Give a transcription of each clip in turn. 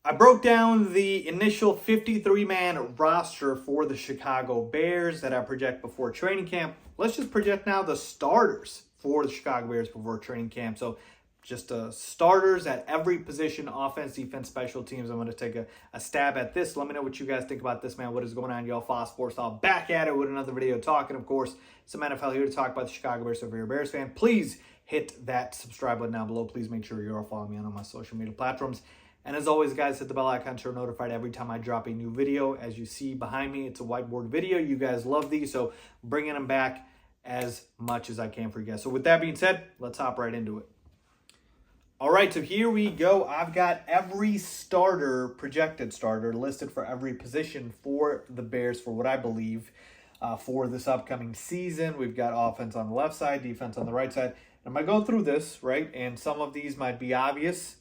I broke down the initial 53-man roster for the Chicago Bears that I project before training camp. Let's just project now the starters for the Chicago Bears before training camp. So just starters at every position, offense, defense, special teams. I'm going to take a stab at this. Let me know what you guys think about this, man. What is going on, y'all? Fox Sports All back at it with another video talking, of course, some NFL here to talk about the Chicago Bears. So if you're a Bears fan, please hit that subscribe button down below. Please make sure you're all following me on all my social media platforms. And as always, guys, hit the bell icon so you're notified every time I drop a new video. As you see behind me, it's a whiteboard video. You guys love these, so bringing them back as much as I can for you guys. So with that being said, let's hop right into it. All right, so here we go. I've got every starter, projected starter, listed for every position for the Bears for what I believe for this upcoming season. We've got offense on the left side, defense on the right side. I'm going to go through this, right? And some of these might be obvious,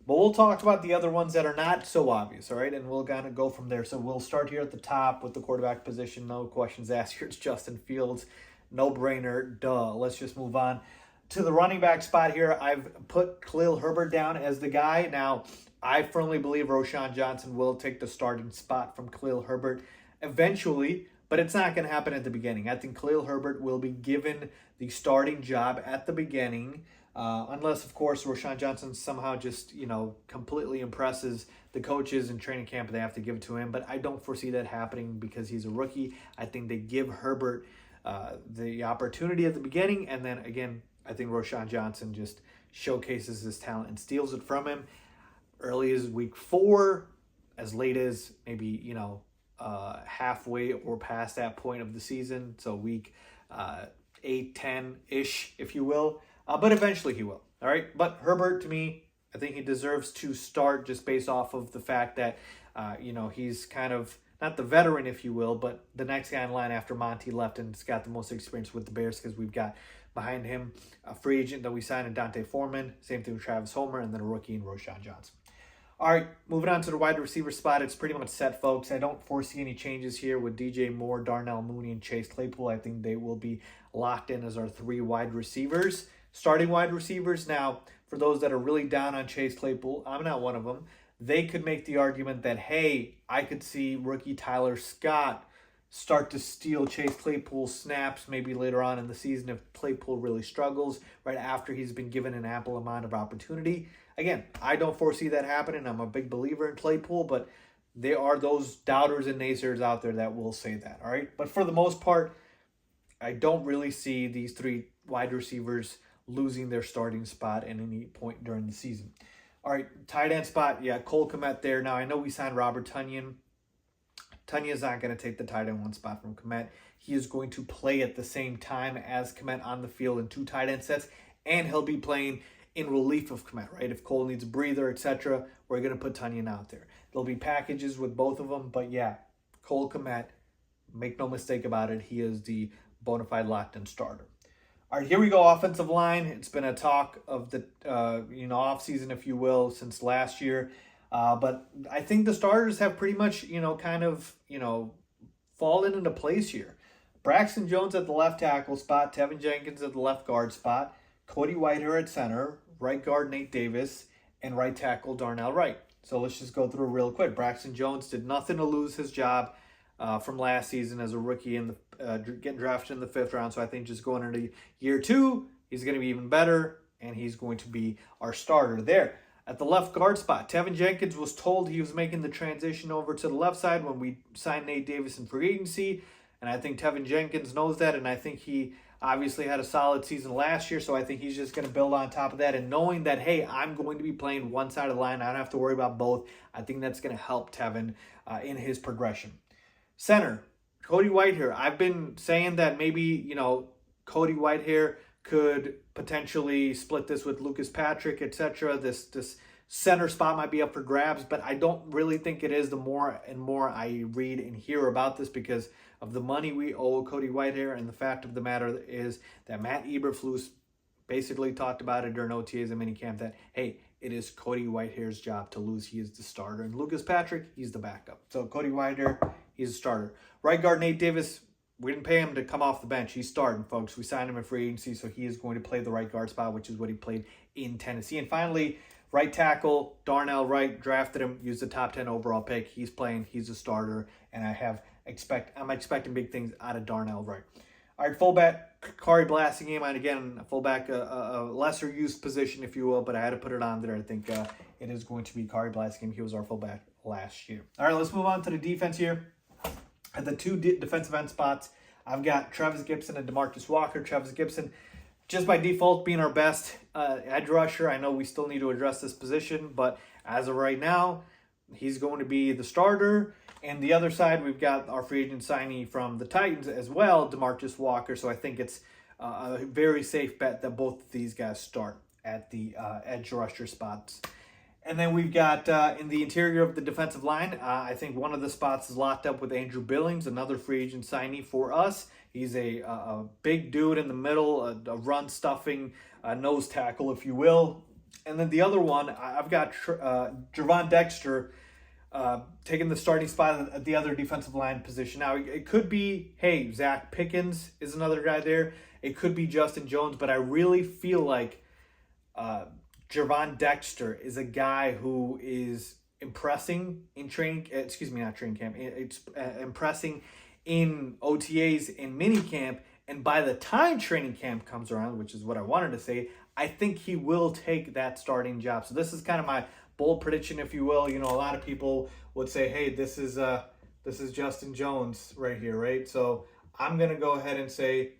but we'll talk about the other ones that are not so obvious, all right? And we'll kind of go from there. So we'll start here at the top with the quarterback position. No questions asked here. It's Justin Fields. No brainer. Duh. Let's just move on to the running back spot here. I've put Khalil Herbert down as the guy. Now, I firmly believe Roschon Johnson will take the starting spot from Khalil Herbert eventually, but it's not going to happen at the beginning. I think Khalil Herbert will be given the starting job at the beginning, unless, of course, Roschon Johnson somehow just, completely impresses the coaches in training camp and they have to give it to him. But I don't foresee that happening because he's a rookie. I think they give Herbert the opportunity at the beginning, and then, again, I think Roschon Johnson just showcases his talent and steals it from him early as week 4, as late as maybe, halfway or past that point of the season. So week 8, 10-ish, if you will. But eventually he will. All right. But Herbert, to me, I think he deserves to start just based off of the fact that, he's kind of not the veteran, if you will, but the next guy in line after Monty left and has got the most experience with the Bears because we've got behind him a free agent that we signed in Dante Foreman. Same thing with Travis Homer, and then a rookie in Roschon Johnson. All right, moving on to the wide receiver spot. It's pretty much set, folks. I don't foresee any changes here with DJ Moore, Darnell Mooney, and Chase Claypool. I think they will be locked in as our 3 wide receivers, starting wide receivers. Now, for those that are really down on Chase Claypool, I'm not one of them. They could make the argument that, hey, I could see rookie Tyler Scott start to steal Chase Claypool's snaps maybe later on in the season if Claypool really struggles right after he's been given an ample amount of opportunity. Again, I don't foresee that happening. I'm a big believer in Claypool, but there are those doubters and naysayers out there that will say that, all right? But for the most part, I don't really see these 3 wide receivers losing their starting spot at any point during the season. All right, tight end spot, yeah, Cole Kmet there. Now, I know we signed Robert Tonyan. Tonyan's not going to take the tight end 1 spot from Kmet. He is going to play at the same time as Kmet on the field in 2 tight end sets, and he'll be playing in relief of Kmet, right? If Cole needs a breather, etc., we're going to put Tonyan out there. There'll be packages with both of them, but yeah, Cole Kmet, make no mistake about it, he is the bona fide locked-in starter. All right, here we go, offensive line. It's been a talk of the offseason, if you will, since last year. But I think the starters have pretty much, fallen into place here. Braxton Jones at the left tackle spot, Tevin Jenkins at the left guard spot, Cody Whitehair at center, right guard Nate Davis, and right tackle Darnell Wright. So let's just go through real quick. Braxton Jones did nothing to lose his job from last season as a rookie in the getting drafted in the 5th round. So I think just going into year 2, he's going to be even better, and he's going to be our starter there. At the left guard spot, Tevin Jenkins was told he was making the transition over to the left side when we signed Nate Davis in free agency, and I think Tevin Jenkins knows that, and I think he obviously had a solid season last year, so I think he's just going to build on top of that, and knowing that, hey, I'm going to be playing one side of the line, I don't have to worry about both, I think that's going to help Tevin in his progression. Center, Cody Whitehair. I've been saying that maybe, Cody Whitehair could potentially split this with Lucas Patrick, etc. This center spot might be up for grabs, but I don't really think it is the more and more I read and hear about this because of the money we owe Cody Whitehair, and the fact of the matter is that Matt Eberflus basically talked about it during OTAs and minicamp that, hey, it is Cody Whitehair's job to lose. He is the starter. And Lucas Patrick, he's the backup. So Cody Whitehair, he's a starter. Right guard Nate Davis, we didn't pay him to come off the bench. He's starting, folks. We signed him in free agency, so he is going to play the right guard spot, which is what he played in Tennessee. And finally, Right tackle, Darnell Wright, drafted him, used the top 10 overall pick. He's playing, he's a starter, and I'm expecting big things out of Darnell Wright. All right, fullback, Kari Blasingame, and again, fullback, a lesser used position, if you will, but I had to put it on there. I think it is going to be Kari Blasingame. He was our fullback last year. All right, let's move on to the defense here. At the two defensive end spots, I've got Travis Gibson and DeMarcus Walker. Travis Gibson, just by default, being our best edge rusher. I know we still need to address this position, but as of right now, he's going to be the starter. And the other side, we've got our free agent signee from the Titans as well, DeMarcus Walker. So I think it's a very safe bet that both of these guys start at the edge rusher spots. And then we've got in the interior of the defensive line, I think one of the spots is locked up with Andrew Billings, another free agent signee for us. He's a big dude in the middle, a run-stuffing nose tackle, if you will. And then the other one, I've got Javon Dexter taking the starting spot at the other defensive line position. Now, it could be, hey, Zach Pickens is another guy there. It could be Justin Jones, but I really feel like Javon Dexter is a guy who is impressing in impressing in OTAs in minicamp, and by the time training camp comes around, which is what I wanted to say, I think he will take that starting job. So this is kind of my bold prediction, if you will. You know, a lot of people would say, hey, this is Justin Jones right here, right? So I'm going to go ahead and say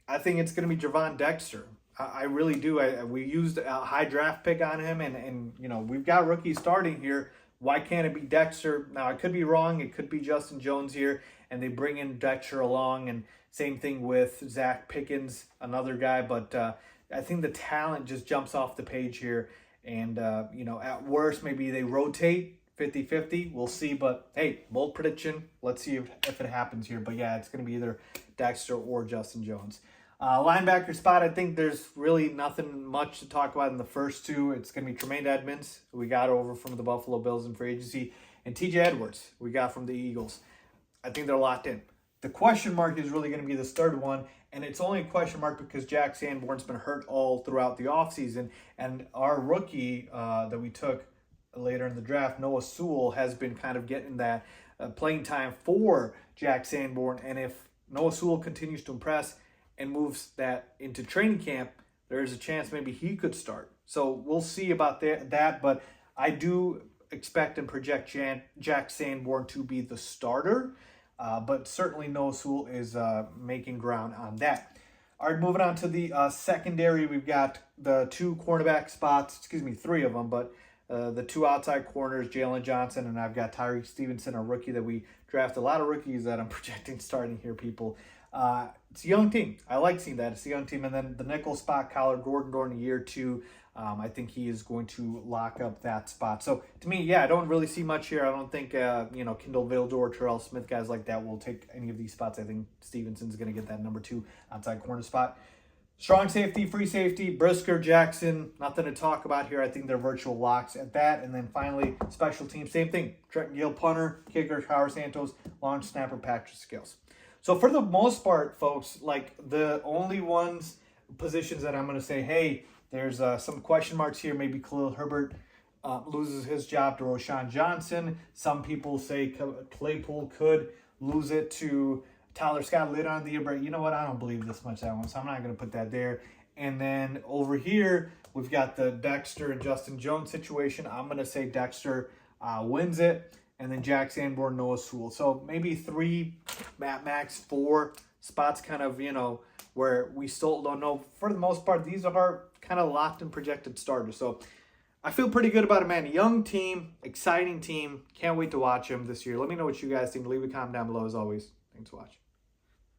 I think it's going to be Javon Dexter. I really do. We used a high draft pick on him, and you know, we've got rookies starting here. Why can't it be Dexter? Now, I could be wrong. It could be Justin Jones here, and they bring in Dexter along, and same thing with Zach Pickens, another guy. But I think the talent just jumps off the page here, and you know, at worst, maybe they rotate 50-50. We'll see, but hey, bold prediction. Let's see if it happens here. But yeah, it's going to be either Dexter or Justin Jones. Linebacker spot, I think there's really nothing much to talk about in the first two. It's going to be Tremaine Edmonds, who we got over from the Buffalo Bills in free agency, and TJ Edwards, we got from the Eagles. I think they're locked in. The question mark is really going to be the third one, and it's only a question mark because Jack Sanborn's been hurt all throughout the offseason, and our rookie that we took later in the draft, Noah Sewell, has been kind of getting that playing time for Jack Sanborn, and if Noah Sewell continues to impress and moves that into training camp, there's a chance maybe he could start. So we'll see about that, but I do expect and project Jack Sanborn to be the starter, but certainly Noah Sewell is making ground on that. All right, moving on to the secondary, we've got the two cornerback spots, three of them, but the two outside corners, Jalen Johnson, and I've got Tyreek Stevenson, a rookie that we drafted. A lot of rookies that I'm projecting starting here, people. It's a young team. I like seeing that. It's a young team. And then the nickel spot, Kyler Gordon during year two. I think he is going to lock up that spot. So to me, yeah, I don't really see much here. I don't think, Kendall Vildor, Terrell Smith, guys like that will take any of these spots. I think Stevenson's going to get that number 2 outside corner spot. Strong safety, free safety, Brisker, Jackson, nothing to talk about here. I think they're virtual locks at that. And then finally, special teams, same thing. Trenton Gill, punter, kicker, Howard Santos, long snapper, Patrick Skills. So for the most part, folks, like the only positions that I'm going to say, hey, there's some question marks here. Maybe Khalil Herbert loses his job to Roshan Johnson. Some people say Claypool could lose it to Tyler Scott later on in the year, but you know what? I don't believe this much that one, so I'm not going to put that there. And then over here, we've got the Dexter and Justin Jones situation. I'm going to say Dexter wins it, and then Jack Sanborn, Noah Sewell. So maybe 3, max 4 spots, kind of, where we still don't know. For the most part, these are kind of locked and projected starters. So I feel pretty good about it, man. Young team, exciting team. Can't wait to watch them this year. Let me know what you guys think. Leave a comment down below as always. Thanks for watching.